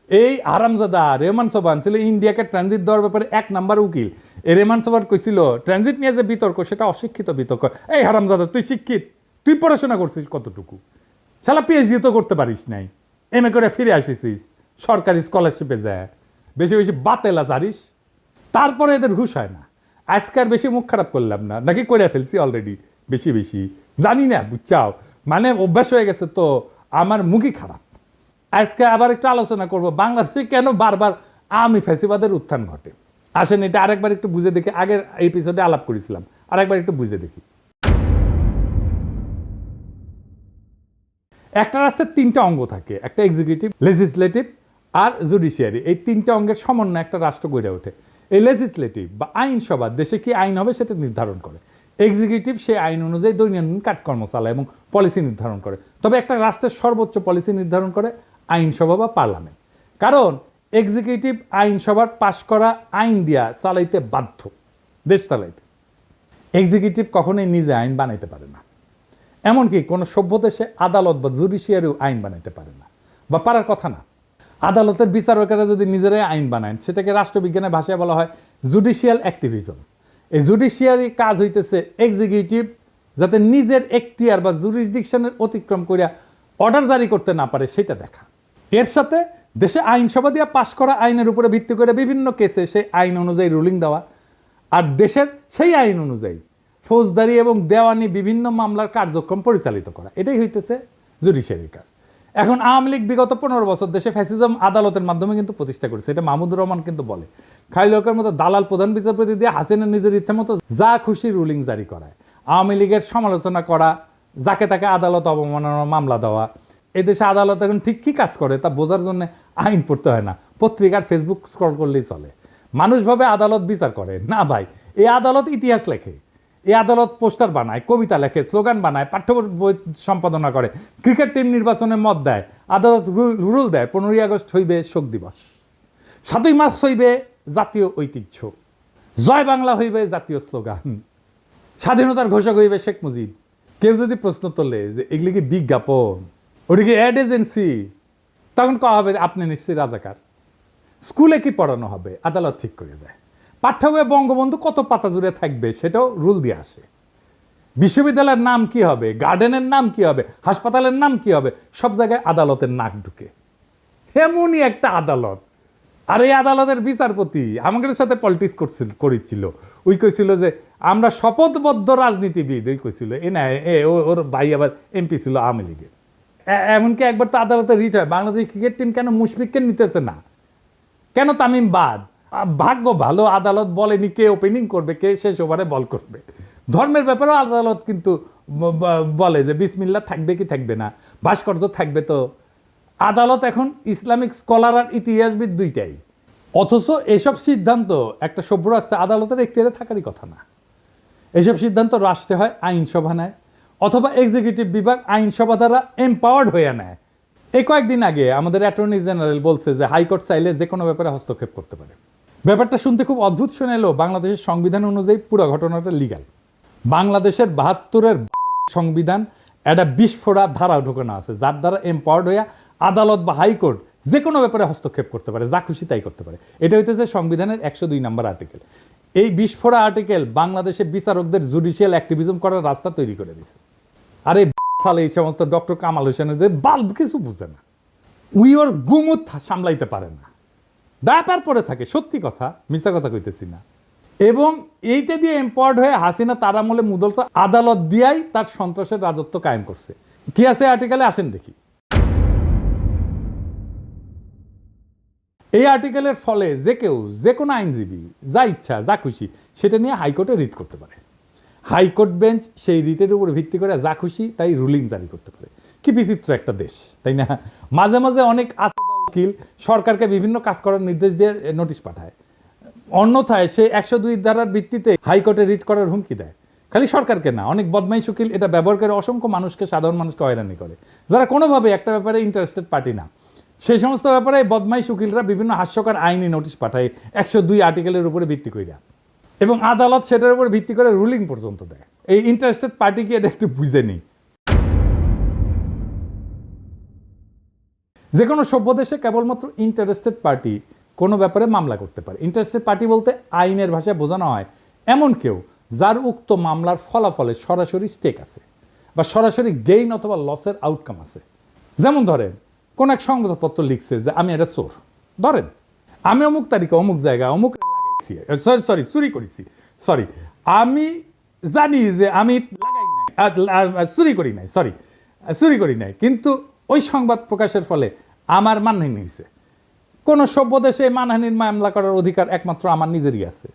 A: এই আরামজাদা রেহমান সোবান ছিল ইন্ডিয়াকে ট্রানজিট দেওয়ার ব্যাপারে 1 নাম্বার উকিল। এই রেহমান সোবান কইছিল ট্রানজিট নিয়ে যে বিতর্ক সেটা অশিক্ষিত বিতর্ক। এই হারামজাদা তুই শিক্ষিত, তুই পড়াশোনা করছিস কতটুকু? শালা পিএইচডি তো করতে পারিস নাই, এমএ করে ফিরে আসিস সরকারি স্কলারশিপে যায়, বেশি বেশি বাতেলা জারিস, তারপরে এদের ঘুষ হয় না। আজকার বেশি মুখ খারাপ করলাম না, নাকি করে ফেলছি অলরেডি বেশি জানি না, বুঝছাও, মানে অভ্যাস হয়ে গেছে তো আমার মুখই খারাপ। আজকে আবার একটু আলোচনা করব বাংলাদেশে কেন বারবার আওয়ামী ফ্যাসিবাদের উত্থান ঘটে। আসেন এটা আরেকবার একটু বুঝে দেখি। আগের এপিসোডে আলাপ করেছিলাম, আরেকবার একটু বুঝে দেখি। একটা রাষ্ট্রের 3টা অঙ্গ থাকে, একটা এক্সিকিউটিভ, লেজিসলেটিভ আর জুডিশিয়ারি। এই 3টা অঙ্গের সমন্বয়ে একটা রাষ্ট্র গড়ে ওঠে। এই লেজিসলেটিভ বা আইনসভা দেশে কি আইন হবে সেটা নির্ধারণ করে। এক্সিকিউটিভ সেই আইন অনুযায়ী দৈনন্দিন কাজকর্ম চালায় এবং পলিসি নির্ধারণ করে। তবে একটা রাষ্ট্রের সর্বোচ্চ পলিসি নির্ধারণ করে আইনসভা বা পার্লামেন্ট। কারণ এক্সিকিউটিভ আইনসভার পাশ করা আইন দিয়া চালাইতে বাধ্য, দেশ চালাইতে। এক্সিকিউটিভ কখনোই নিজে আইন বানাইতে পারে না, এমনকি কোনো সভ্য দেশে আদালত বা জুডিশিয়ারিও আইন বানাইতে পারে না, বা পারার কথা না। আদালতের বিচারকেরা যদি নিজেরাই আইন বানায় সেটাকে রাষ্ট্রবিজ্ঞানের ভাষায় বলা হয় জুডিশিয়াল অ্যাক্টিভিজম। এই জুডিশিয়ারি কাজ হইতেছে এক্সিকিউটিভ যাতে নিজের এখতিয়ার বা জুরিসডিকশনের অতিক্রম করিয়া অর্ডার জারি করতে না পারে সেটা দেখা। এর সাথে দেশে আইনসভা দিয়ে পাশ করা আইনের উপরে ভিত্তি করে বিভিন্ন কেসে সেই আইন অনুযায়ী রুলিং দেওয়া, আর দেশের সেই আইন অনুযায়ী ফৌজদারি এবং দেওয়ানি বিভিন্ন মামলার কার্যক্রম পরিচালিত করা, এটাই হইতেছে জুডিশিয়ারির কাজ। এখন আওয়ামী লীগ বিগত 15 বছর দেশে ফ্যাসিজম আদালতের মাধ্যমে কিন্তু প্রতিষ্ঠা করেছে, এটা মাহমুদুর রহমান কিন্তু বলে। খাইলকের মতো দালাল প্রধান বিচারপতি দিয়ে হাসিনা নিজের ইচ্ছা মতো যা খুশি রুলিং জারি করায়, আওয়ামী লীগের সমালোচনা করা, যাকে তাকে আদালত অবমাননার মামলা দেওয়া। এই দেশে আদালত এখন ঠিক কী কাজ করে তা বোঝার জন্য আইন পড়তে হয় না, পত্রিকার ফেসবুক স্ক্রল করলেই চলে। মানুষ ভাবে আদালত বিচার করে না, ভাই এই আদালত ইতিহাস লেখে, এই আদালত পোস্টার বানায়, কবিতা লেখে, স্লোগান বানায়, পাঠ্য বই সম্পাদনা করে, ক্রিকেট টিম নির্বাচনে মত দেয়, আদালত রুল দেয় 15ই আগস্ট হইবে শোক দিবস, 7ই মার্চ হইবে জাতীয় ঐতিহ্য, জয় বাংলা হইবে জাতীয় স্লোগান, স্বাধীনতার ঘোষক হইবে শেখ মুজিব। কেউ যদি প্রশ্ন তোলে যে এগুলি কি বিজ্ঞাপন, ওটা কি অ্যাড এজেন্সি, তখন কওয়া হবে আপনি নিশ্চয়ই রাজাকার। স্কুলে কি পড়ানো হবে আদালত ঠিক করে দেয়। পাঠ্য বইয়ে বঙ্গবন্ধু কত পাতা জুড়ে থাকবে সেটাও রুল দিয়ে আসে। বিশ্ববিদ্যালয়ের নাম কি হবে, গার্ডেনের নাম কি হবে, হাসপাতালের নাম কি হবে, সব জায়গায় আদালতের নাক ঢুকে। এমনই একটা আদালত। আর এই আদালতের বিচারপতি আমাদের সাথে পলিটিক্স করেছিল। ওই কইছিল যে আমরা শপথবদ্ধ রাজনীতিবিদ, ওই কইছিল এ না ওর ভাই আবার এমপি ছিল আওয়ামী লীগের। এমনকি একবার তো আদালতে রিট হয়, বাংলাদেশ ক্রিকেট টিম কেন মুশফিককে নিতেছে না, কেন তামিম বাদ। ভাগ্য ভালো আদালত বলেনি কে ওপেনিং করবে, কে শেষ ওভারে বল করবে। ধর্মের ব্যাপারেও আদালত কিন্তু বলে যে বিসমিল্লাহ থাকবে কি থাকবে না, ভাস্কর্য থাকবে। তো আদালত এখন ইসলামিক স্কলার আর ইতিহাসবিদ দুইটাই। অথচ এসব সিদ্ধান্ত একটা সভ্য রাষ্ট্রে আদালতের এখতিয়ারে থাকারই কথা না। এসব সিদ্ধান্ত রাষ্ট্রে হয় আইনসভা নেয়, অথবা এক্সিকিউটিভ বিভাগ আইনসভা দ্বারা এম্পাওয়ার্ড হয়ে নেয়। এই কয়েকদিন আগে আমাদের অ্যাটর্নি জেনারেল বলছে যে হাইকোর্ট চাইলে যে কোনো ব্যাপারে হস্তক্ষেপ করতে পারে। ব্যাপারটা শুনতে খুব অদ্ভুত শোনালেও বাংলাদেশের সংবিধান অনুযায়ী পুরো ঘটনাটা লিগ্যাল। বাংলাদেশের 72-এর সংবিধান একটা বিস্ফোরা ধারা ঢোকানো আছে, যার দ্বারা এম্পাওয়ার্ড হইয়া আদালত বা হাইকোর্ট যে কোনো ব্যাপারে হস্তক্ষেপ করতে পারে, যা খুশি তাই করতে পারে। এটা হইতেছে সংবিধানের 102 নম্বর আর্টিকেল। এই বিস্ফোরা আর্টিকেল বাংলাদেশে বিচারকদের জুডিশিয়াল অ্যাক্টিভিজম করার রাস্তা তৈরি করে দিছে। আর এই সালে এই সমস্ত ডক্টর কামাল হোসেনের যে বাল্ব কিছু বুঝে না, উই ওর গুমুত সামলাইতে পারে না, ব্যাপার পরে থাকে। সত্যি কথা, মিথ্যা কথা কইতেছি না। এবং এইটা দিয়ে এম্পাওয়ার্ড হয়ে হাসিনা তার আমলে মুদল আদালত দিয়াই তার সন্ত্রাসের রাজত্ব কায়েম করছে। কি আছে আর্টিকেলে আসেন দেখি। এই আর্টিকেলের ফলে যে কেউ যে কোনো আইনজীবী যা ইচ্ছা যা খুশি সেটা নিয়ে হাইকোর্টে রিট করতে পারে। হাইকোর্ট বেঞ্চ সেই রিটের উপর ভিত্তি করে যা খুশি তাই রুলিং জারি করতে পারে। কি বিচিত্র একটা দেশ, তাই না? মাঝে মাঝে অনেক আসাদা উকিল সরকারকে বিভিন্ন কাজ করার নির্দেশ দিয়ে নোটিশ পাঠায়, অন্যথায় সে 102 ধারার ভিত্তিতে হাইকোর্টে রিট করার হুমকি দেয়। খালি সরকারকে না, অনেক বদমাইশ উকিল এটা ব্যবহার করে অসংখ্য মানুষকে, সাধারণ মানুষকে হয়রানি করে, যারা কোনোভাবে একটা ব্যাপারে ইন্টারেস্টেড পার্টি না। সেই সমস্ত ব্যাপারে বদমাইশ উকিলরা বিভিন্ন হাস্যকর আইনি নোটিশ পাঠায় 102 আর্টিকেলের উপরে ভিত্তি কইরা, এবং আদালত সেটার উপর ভিত্তি করে রুলিং পর্যন্ত দেয়। এই ইন্টারেস্টেড পার্টি কি এটা একটু বুঝে নেই। যে কোনো সভ্য দেশে কেবলমাত্র ইন্টারেস্টেড পার্টি কোনো ব্যাপারে মামলা করতে পারে। ইন্টারেস্টেড পার্টি বলতে আইনের ভাষায় বোঝানো হয় এমন কেউ যার উক্ত মামলার ফলাফলে সরাসরি স্টেক আছে বা সরাসরি গেইন অথবা লসের আউটকাম আছে। যেমন ধরেন কোন এক সংবাদপত্র লিখছে যে আমি এটা চোর, ধরেন আমি অমুক তারিখে অমুক জায়গায় অমুক লাগাইছি, সরি চুরি করেছি, সরি আমি জানি যে আমি লাগাই নাই, চুরি করি নাই, সরি চুরি করি নাই, কিন্তু ওই সংবাদ প্রকাশের ফলে আমার মানহানি হয়েছে। কোন সভ্য দেশে মানহানির মামলা করার অধিকার একমাত্র আমার নিজেরই আছে।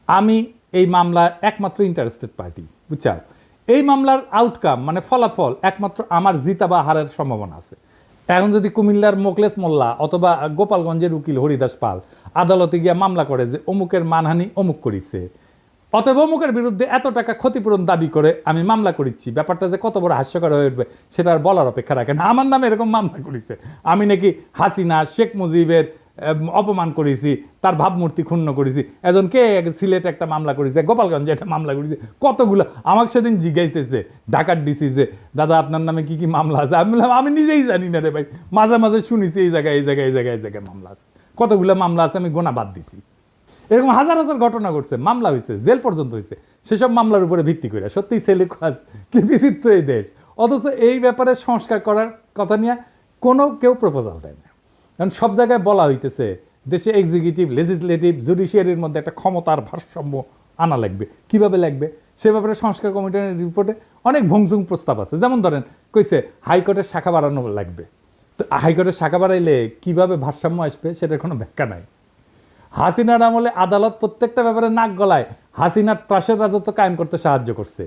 A: আমি এই মামলার একমাত্র ইন্টারেস্টেড পার্টি, বুঝছাও? এই মামলার আউটকাম মানে ফলাফল একমাত্র আমার জিতা বা হারের সম্ভাবনা আছে। এখন যদি কুমিল্লার মোকলেস মোল্লা অথবা গোপালগঞ্জের উকিল হরিদাস পাল আদালতে গিয়ে মামলা করে যে অমুকের মানহানি অমুক করিছে, অথবা অমুকের বিরুদ্ধে এত টাকা ক্ষতিপূরণ দাবি করে আমি মামলা করেছি, ব্যাপারটা যে কত বড় হাস্যকর হয়ে উঠবে সেটা আর বলার অপেক্ষা রাখে না। আমার নামে এরকম মামলা করেছে, আমি নাকি হাসিনা শেখ মুজিবের অপমান করেছি, তার ভাবমূর্তি ক্ষুণ্ণ করেছি, কে সিলেট একটা মামলা করেছে, গোপালগঞ্জে একটা মামলা করেছে, কতগুলো। আমাকে সেদিন জিজ্ঞাসতেছে ঢাকার ডিসি যে দাদা আপনার নামে কি কি মামলা আছে। আমি বললাম আমি নিজেই জানি না রে ভাই, মাঝে মাঝে শুনেছি এই জায়গায় এই জায়গায় এই জায়গায় এই জায়গায় মামলা আছে। কতগুলো মামলা আছে আমি গোনা বাদ দিছি। এরকম হাজার হাজার ঘটনা ঘটছে, মামলা হয়েছে, জেল পর্যন্ত হয়েছে, সেসব মামলার উপরে ভিত্তি করে। সত্যিই ছেলে কাজ, কি বিচিত্র এই দেশ। অথচ এই ব্যাপারে সংস্কার করার কথা নিয়ে কোনো কেউ প্রপোজাল দেয় না। কারণ সব জায়গায় বলা হইতেছে দেশে এক্সিকিউটিভ, লেজিসলেটিভ, জুডিশিয়ারির মধ্যে একটা ক্ষমতার ভারসাম্য আনা লাগবে। কিভাবে লাগবে সে ব্যাপারে সংস্কার কমিশনের রিপোর্টে অনেক ভংজুং প্রস্তাব আছে। যেমন ধরেন কইছে হাইকোর্টের শাখা বাড়ানো লাগবে। তো হাইকোর্টের শাখা বাড়াইলে কিভাবে ভারসাম্য আসবে সেটার কোনো ব্যাখ্যা নাই। হাসিনার আমলে আদালত প্রত্যেকটা ব্যাপারে নাক গলায় হাসিনার ত্রাসের রাজত্ব কায়েম করতে সাহায্য করছে।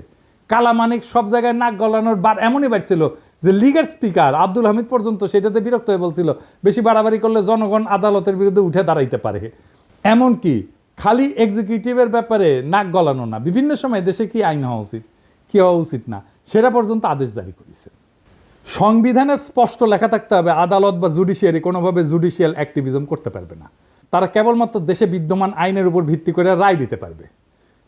A: কালামানিক সব জায়গায় নাক গলানোর বার এমনই বাড়ছিল যে লিগের স্পিকার আব্দুল হামিদ পর্যন্ত সেটাতে বিরক্ত হয়ে বলছিল বেশি বাড়াবাড়ি করলে জনগণ আদালতের বিরুদ্ধে উঠে দাঁড়াইতে পারে। এমনকি খালি এক্সিকিউটিভের ব্যাপারে নাক গলানো না, বিভিন্ন সময় দেশে কি আইন হওয়া উচিত কি হওয়া উচিত না সেটা পর্যন্ত আদেশ জারি করেছে। সংবিধানের স্পষ্ট লেখা থাকতে হবে আদালত বা জুডিশিয়ারি কোনোভাবে জুডিশিয়াল অ্যাক্টিভিজম করতে পারবে না। তারা কেবলমাত্র দেশে বিদ্যমান আইনের উপর ভিত্তি করে রায় দিতে পারবে।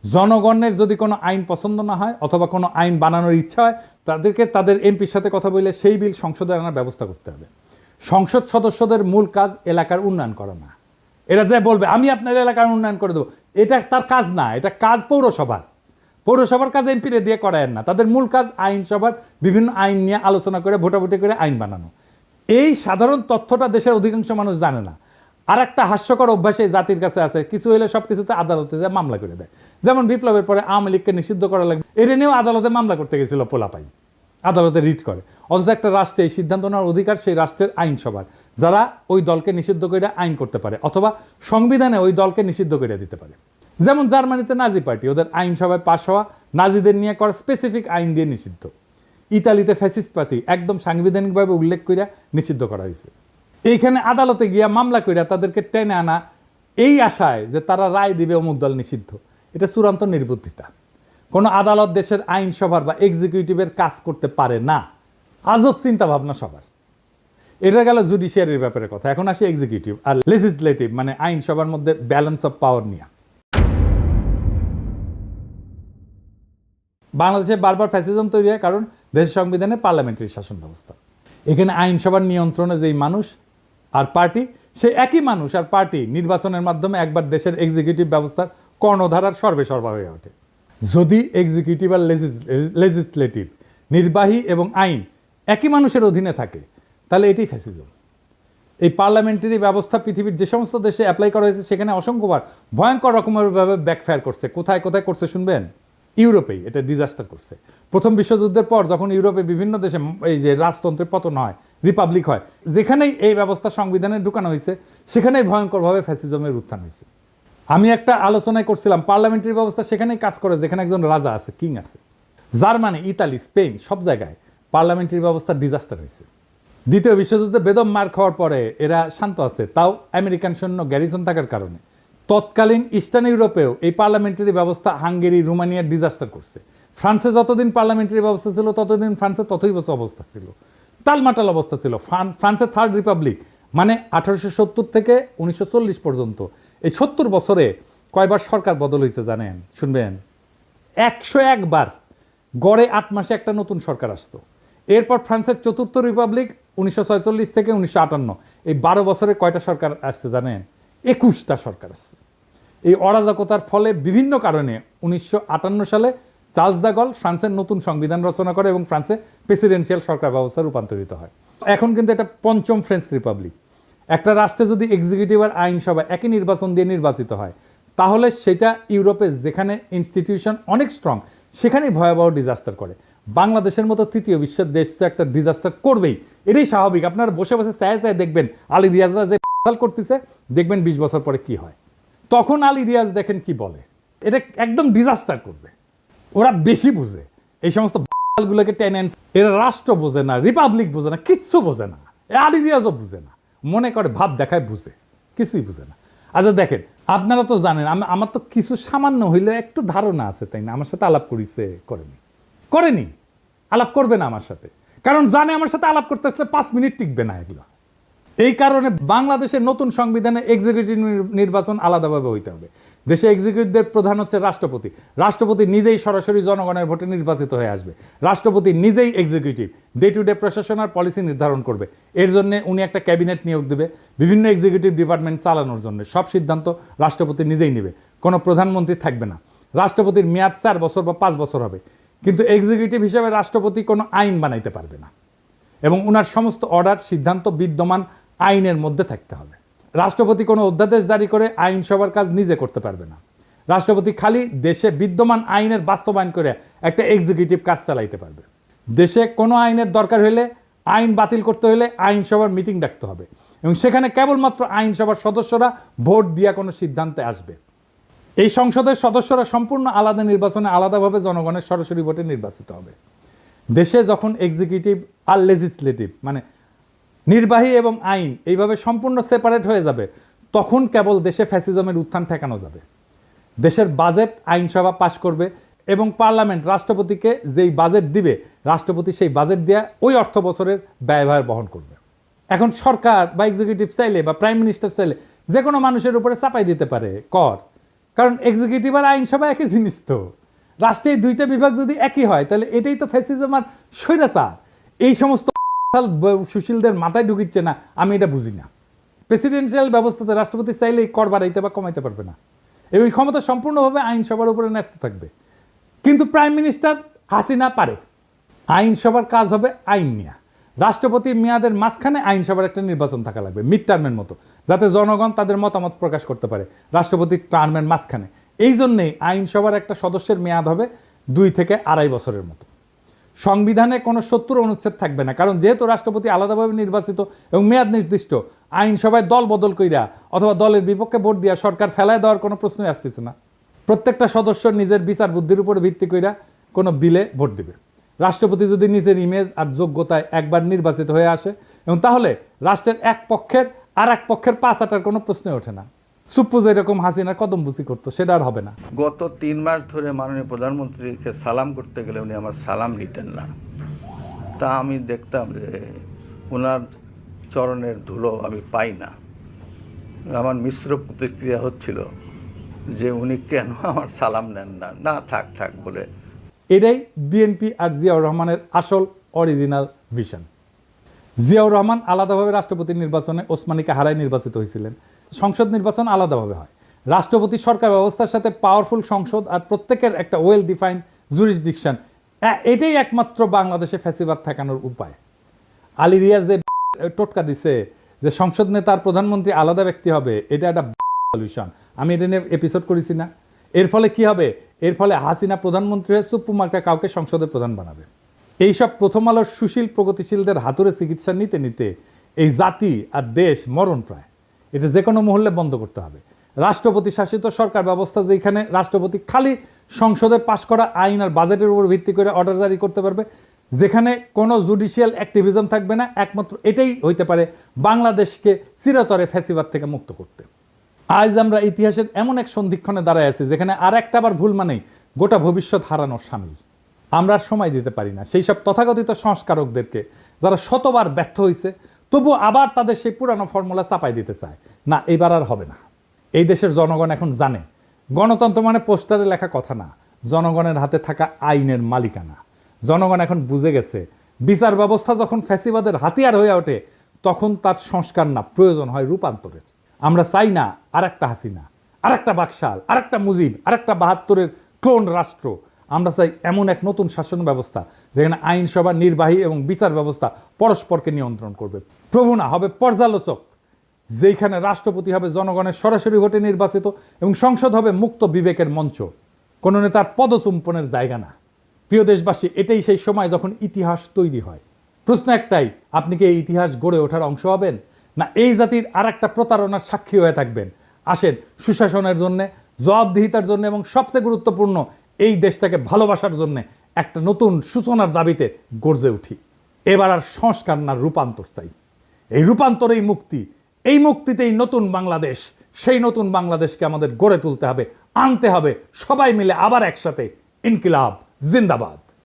A: জনগণের যদি কোনো আইন পছন্দ না হয় অথবা কোনো আইন বানানোর ইচ্ছা হয় তাদেরকে তাদের এমপির সাথে কথা বলে সেই বিল সংসদে আনার ব্যবস্থা করতে হবে। সংসদ সদস্যদের মূল কাজ এলাকার উন্নয়ন করা না। এরা যে বলবে আমি আপনার এলাকার উন্নয়ন করে দেবো, এটা তার কাজ না, এটা কাজ পৌরসভার। পৌরসভার কাজ এমপিরে দিয়ে করায় না, তাদের মূল কাজ আইনসভার বিভিন্ন আইন নিয়ে আলোচনা করে ভোটাভুটি করে আইন বানানো। এই সাধারণ তথ্যটা দেশের অধিকাংশ মানুষ জানে না। আর একটা হাস্যকর অভ্যাস এই জাতির কাছে আছে, কিছু হলে সব কিছুতে আদালতে যায় মামলা করে দেয়। যেমন বিপ্লবের পরে আওয়ামী লীগকে নিষিদ্ধ করা লাগবে, এটা নিয়েও আদালতে মামলা করতে গেছিল পোলাপাই, আদালতে রিট করে। অথচ একটা রাষ্ট্রে এই সিদ্ধান্ত নেওয়ার অধিকার সেই রাষ্ট্রের আইনসভার, যারা ওই দলকে নিষিদ্ধ করে আইন করতে পারে অথবা সংবিধানে ওই দলকে নিষিদ্ধ করে দিতে পারে। যেমন জার্মানিতে নাজি পার্টি, ওদের আইনসভায় পাশ হওয়া নাজিদের নিয়ে করা স্পেসিফিক আইন দিয়ে নিষিদ্ধ। ইতালিতে ফ্যাসিস্ট পার্টি একদম সাংবিধানিকভাবে উল্লেখ করে নিষিদ্ধ করা হয়েছে। এইখানে আদালতে গিয়া মামলা কইরা তাদেরকে টেনে আনা এই আশায় যে তারা রায় দিবে অমুক দল নিষিদ্ধ, এটা চূড়ান্ত নির্বুদ্ধিতা। কোনো আদালত দেশের আইনসভার বা এক্সিকিউটিভের কাজ করতে পারে না। আজব চিন্তা ভাবনা সবার। এটা গেল জুডিশিয়ারির ব্যাপারে কথা। এখন আসি এক্সিকিউটিভ আর লেজিসলেটিভ মানে আইনসভার মধ্যে ব্যালেন্স অফ পাওয়ার নিয়ে। বাংলাদেশে বারবার ফ্যাসিজম তৈরি হয় কারণ দেশের সংবিধানে পার্লামেন্টারি শাসন ব্যবস্থা। এখানে আইনসভার নিয়ন্ত্রণে যেই মানুষ আর পার্টি, সে একই মানুষ আর পার্টি নির্বাচনের মাধ্যমে একবার দেশের এক্সিকিউটিভ ব্যবস্থার কর্ণধারার সর্বেসর্বা হয়ে ওঠে। যদি এক্সিকিউটিভ আর লেজিসলেটিভ নির্বাহী এবং আইন একই মানুষের অধীনে থাকে তাহলে এটি ফ্যাসিজম। এই পার্লামেন্টারি ব্যবস্থা পৃথিবীর যে সমস্ত দেশে অ্যাপ্লাই করা হয়েছে সেখানে অসংখ্যবার ভয়ঙ্কর রকমেরভাবে ব্যাকফায়ার করছে। কোথায় কোথায় করছে শুনবেন? ইউরোপেই এটা ডিজাস্টার করছে। প্রথম বিশ্বযুদ্ধের পর যখন ইউরোপে বিভিন্ন দেশে এই যে রাজতন্ত্রের পতন হয়, রিপাবলিক হয়। যেখানেই এই ব্যবস্থা সংবিধানে ঢুকানো হয়েছে সেখানেই ভয়ঙ্করভাবে ফ্যাসিজমের উত্থান হয়েছে। আমি একটা আলোচনায় করছিলাম, পার্লামেন্টারি ব্যবস্থা সেখানেই কাজ করে যেখানে একজন রাজা আছে, কিং আছে। জার্মানি, ইতালি, স্পেন সব জায়গায় পার্লামেন্টারি ব্যবস্থা ডিজাস্টার হয়েছে। দ্বিতীয় বিশ্বযুদ্ধে বেদম মার খাওয়ার পরে এরা শান্ত আছে, তাও আমেরিকান সৈন্য গ্যারিসন থাকার কারণে। তৎকালীন ইস্টার্ন ইউরোপেও এই পার্লামেন্টারি ব্যবস্থা হাঙ্গেরি, রোমানিয়ার ডিজাস্টার করছে। ফ্রান্সে যতদিন পার্লামেন্টারি ব্যবস্থা ছিল ততদিন ফ্রান্সে ততই বছর অবস্থা ছিল, টালমাটাল অবস্থা ছিল। ফ্রান্সের থার্ড রিপাবলিক মানে 1870 থেকে 1940 পর্যন্ত, এই 70 বছরে কয়বার সরকার বদল হয়েছে জানেন? শুনবেন, 101 বার। গড়ে 8 মাসে একটা নতুন সরকার আসতো। এরপর ফ্রান্সের চতুর্থ রিপাবলিক 1946 থেকে 1958, এই 12 বছরে কয়টা সরকার আসছে জানেন? 21টা সরকার আসছে। এই অরাজকতার ফলে বিভিন্ন কারণে 1958 সালে চার্লস দ্য গল ফ্রান্সের নতুন সংবিধান রচনা করে এবং ফ্রান্সে প্রেসিডেন্সিয়াল সরকার ব্যবস্থা রূপান্তরিত হয়। এখন কিন্তু এটা পঞ্চম ফ্রেঞ্চ রিপাবলিক। একটা রাষ্ট্রে যদি এক্সিকিউটিভ আর আইনসভা একই নির্বাচন দিয়ে নির্বাচিত হয় তাহলে সেটা ইউরোপে যেখানে ইনস্টিটিউশন অনেক স্ট্রং সেখানেই ভয়াবহ ডিজাস্টার করে। বাংলাদেশের মতো তৃতীয় বিশ্বের দেশ তো একটা ডিজাস্টার করবেই, এটাই স্বাভাবিক। আপনারা বসে বসে চায় চায় দেখবেন আলী রিয়াজরা যে করতেছে, দেখবেন 20 বছর পরে কি হয়। তখন আলী রিয়াজ দেখেন কি বলে, এটা একদম ডিজাস্টার করবে। ওরা বেশি বুঝে এই সমস্ত গুলোকে টেনে। এরা রাষ্ট্র বোঝে না, রিপাবলিক বোঝে না, কিচ্ছু বোঝে না। আলী রিয়াজও বুঝে না, মনে করে ভাব দেখায় বুঝে, কিছুই বুঝে না। আচ্ছা দেখেন, আপনারা তো জানেন আমার তো কিছু সামান্য হইলে একটু ধারণা আছে, তাই না? আমার সাথে আলাপ করেছে, করেনি, আলাপ করবে না আমার সাথে, কারণ জানে আমার সাথে আলাপ করতে আসলে 5 মিনিট টিকবে না এগুলো। এই কারণে বাংলাদেশের নতুন সংবিধানে এক্সিকিউটিভ নির্বাচন আলাদাভাবে হইতে হবে। দেশে এক্সিকিউটিভদের প্রধান হচ্ছে রাষ্ট্রপতি। রাষ্ট্রপতি নিজেই সরাসরি জনগণের ভোটে নির্বাচিত হয়ে আসবে। রাষ্ট্রপতি নিজেই এক্সিকিউটিভ, ডে টু ডে প্রশাসন আর পলিসি নির্ধারণ করবে। এর জন্য উনি একটা ক্যাবিনেট নিয়োগ দেবে বিভিন্ন এক্সিকিউটিভ ডিপার্টমেন্ট চালানোর জন্য। সব সিদ্ধান্ত রাষ্ট্রপতি নিজেই নেবে, কোনো প্রধানমন্ত্রী থাকবে না। রাষ্ট্রপতির মেয়াদ 4 বছর বা 5 বছর হবে, কিন্তু এক্সিকিউটিভ হিসেবে রাষ্ট্রপতি কোনো আইন বানাইতে পারবে না এবং উনার সমস্ত অর্ডার সিদ্ধান্ত বিদ্যমান আইনের মধ্যে থাকতে হবে। রাষ্ট্রপতি কোনো অধ্যাদেশ জারি করে আইনসভার কাজ নিজে করতে পারবে না। রাষ্ট্রপতি খালি দেশে বিদ্যমান আইনের বাস্তবায়ন করে একটা এক্সিকিউটিভ কাজ চালাইতে পারবে। দেশে কোনো আইনের দরকার হলে, আইন বাতিল করতে হলে আইনসভার মিটিং ডাকতে হবে এবং সেখানে কেবলমাত্র আইনসভার সদস্যরা ভোট দিয়া কোনো সিদ্ধান্তে আসবে। এই সংসদের সদস্যরা সম্পূর্ণ আলাদা নির্বাচনে আলাদাভাবে জনগণের সরাসরি ভোটে নির্বাচিত হবে। দেশে যখন এক্সিকিউটিভ আর লেজিসলেটিভ মানে নির্বাহী এবং আইন এইভাবে সম্পূর্ণ সেপারেট হয়ে যাবে, তখন কেবল দেশে ফ্যাসিজমের উত্থান ঠেকানো যাবে। দেশের বাজেট আইনসভা পাশ করবে এবং পার্লামেন্ট রাষ্ট্রপতিকে যেই বাজেট দিবে, রাষ্ট্রপতি সেই বাজেট দিয়ে ওই অর্থ বছরের ব্যয়ভার বহন করবে। এখন সরকার বা এক্সিকিউটিভ চাইলে বা প্রাইম মিনিস্টার চাইলে যে কোনো মানুষের উপরে চাপাই দিতে পারে কর, কারণ এক্সিকিউটিভ আর আইনসভা একই জিনিস। তো রাষ্ট্রের 2টা বিভাগ যদি একই হয় তাহলে এটাই তো ফ্যাসিজম আর স্বৈরাচার। এই সমস্ত সুশীলদের মাথায় ঢুকিচ্ছে না, আমি এটা বুঝি না। প্রেসিডেন্সিয়াল ব্যবস্থাতে রাষ্ট্রপতি চাইলেই কর বাড়াইতে বা কমাইতে পারবে না এবং ক্ষমতা সম্পূর্ণভাবে আইনসভার উপরে ন্যস্ত থাকবে। কিন্তু প্রাইম মিনিস্টার হাসিনা পারে। আইনসভার কাজ হবে আইন নিয়ে। রাষ্ট্রপতির মেয়াদের মাঝখানে আইনসভার একটা নির্বাচন থাকা লাগবে, মিড টার্মের মতো, যাতে জনগণ তাদের মতামত প্রকাশ করতে পারে রাষ্ট্রপতির টার্মের মাঝখানে। এই জন্যেই আইনসভার একটা সদস্যের মেয়াদ হবে 2 থেকে 2.5 বছরের মতো। সংবিধানে কোনো 70 অনুচ্ছেদ থাকবে না, কারণ যেহেতু রাষ্ট্রপতি আলাদাভাবে নির্বাচিত এবং মেয়াদ নির্দিষ্ট, আইনসভায় দল বদল কইরা অথবা দলের বিপক্ষে ভোট দিয়া সরকার ফেলায় দেওয়ার কোনো প্রশ্নই আসতেছে না। প্রত্যেকটা সদস্য নিজের বিচার বুদ্ধির উপরে ভিত্তি কইরা কোনো বিলে ভোট দিবে। রাষ্ট্রপতি যদি নিজের ইমেজ আর যোগ্যতায় একবার নির্বাচিত হয়ে আসে এবং তাহলে রাষ্ট্রের এক পক্ষের আর এক পক্ষের পাঁচ আটার কোনো প্রশ্নই ওঠে না। সুপ্পু যেরকম হাসিনার কদমবুসি করতো সেটা আর হবে না।
C: গত 3 মাস ধরে মাননীয় প্রধানমন্ত্রীকে সালাম করতে গেলে উনি আমার সালাম নিতেন না। তা আমি দেখতাম যে ওনার চরণের ধুলো আমি পাই না। আমার মিশ্র প্রতিক্রিয়া হচ্ছিল যে উনি কেন আমার সালাম নেন না, না থাক থাক বলে।
A: এটাই বিএনপি আর জিয়াউর রহমানের আসল অরিজিনাল ভিশন। জিয়াউর রহমান আলাদাভাবে রাষ্ট্রপতি নির্বাচনে ওসমানীকে হারায় নির্বাচিত হয়েছিলেন। সংসদ নির্বাচন আলাদাভাবে হয়। রাষ্ট্রপতি সরকার ব্যবস্থার সাথে পাওয়ারফুল সংসদ আর প্রত্যেকের একটা ওয়েল ডিফাইন্ড জুরিসডিকশন, এটাই একমাত্র বাংলাদেশে ফ্যাসিবাদ ঠেকানোর উপায়। আলী রিয়াজ যে টোটকা দিছে যে সংসদ নেতা আর প্রধানমন্ত্রী আলাদা ব্যক্তি হবে, এটা একটা সলিউশন। আমি এটা নিয়ে এপিসোড করেছি না? এর ফলে কি হবে? এর ফলে হাসিনা প্রধানমন্ত্রী হয়ে সুপ্পু মার্কা কাউকে সংসদের প্রধান বানাবে। এইসব প্রথম আলোর সুশীল প্রগতিশীলদের হাতুড়ে চিকিৎসা নিতে নিতে এই জাতি আর দেশ মরণ প্রায়। এটা যে কোনো মহল্লে বন্ধ করতে হবে। রাষ্ট্রপতি শাসিত সরকার ব্যবস্থা, যেখানে রাষ্ট্রপতি খালি সংসদে পাশ করা আইন আর বাজেটের উপর ভিত্তি করে অর্ডার জারি করতে পারবে, যেখানে কোনো জুডিশিয়াল অ্যাক্টিভিজম থাকবে না, একমাত্র এটাই হইতে পারে বাংলাদেশকে চিরতরে ফ্যাসিবাদ থেকে মুক্ত করতে। আজ আমরা ইতিহাসের এমন এক সন্ধিক্ষণে দাঁড়ায় আছি যেখানে আর একটা বার ভুল মানেই গোটা ভবিষ্যৎ হারানোর সামিল। আমরা আর সময় দিতে পারি না সেই সব তথাকথিত সংস্কারকদেরকে, যারা শতবার ব্যর্থ হয়েছে তবু আবার তাদের সেই পুরানো ফর্মুলা চাপাই দিতে চায়। না, এবার আর হবে না। এই দেশের জনগণ এখন জানে গণতন্ত্র মানে পোস্টারে লেখা কথা না, জনগণের হাতে থাকা আইনের মালিকানা। জনগণ এখন বুঝে গেছে বিচার ব্যবস্থা যখন ফ্যাসিবাদের হাতিয়ার হয়ে ওঠে তখন তার সংস্কার না, প্রয়োজন হয় রূপান্তরের। আমরা চাই না আর একটা হাসিনা, আর একটা বাকশাল, আর একটা মুজিব, আর একটা ৭২-এর ক্লোন রাষ্ট্র। আমরা চাই এমন এক নতুন শাসন ব্যবস্থা যেখানে আইনসভা, নির্বাহী এবং বিচার ব্যবস্থা পরস্পরকে নিয়ন্ত্রণ করবে। প্রভু না, হবে পর্যালোচক, যেখানে রাষ্ট্রপতি হবে জনগণের সরাসরি ভোটে নির্বাচিত এবং সংসদ হবে মুক্ত বিবেকের মঞ্চ, কোনো নেতার পদচুম্বনের জায়গা না। প্রিয় দেশবাসী, এটাই সেই সময় যখন ইতিহাস তৈরি হয়। প্রশ্ন একটাই, আপনি কি এই ইতিহাস গড়ে ওঠার অংশ হবেন, না এই জাতির আর একটা প্রতারণার সাক্ষী হয়ে থাকবেন? আসেন সুশাসনের জন্য, জবাবদিহিতার জন্য এবং সবচেয়ে গুরুত্বপূর্ণ এই দেশটাকে ভালোবাসার জন্য একটা নতুন সূচনার দাবিতে গর্জে উঠি। এবার আর সংস্কার না, রূপান্তর চাই। এই রূপান্তরেই মুক্তি, এই মুক্তিতেই নতুন বাংলাদেশ। সেই নতুন বাংলাদেশকে আমাদের গড়ে তুলতে হবে, আনতে হবে সবাই মিলে আবার একসাথে। ইনকিলাব জিন্দাবাদ।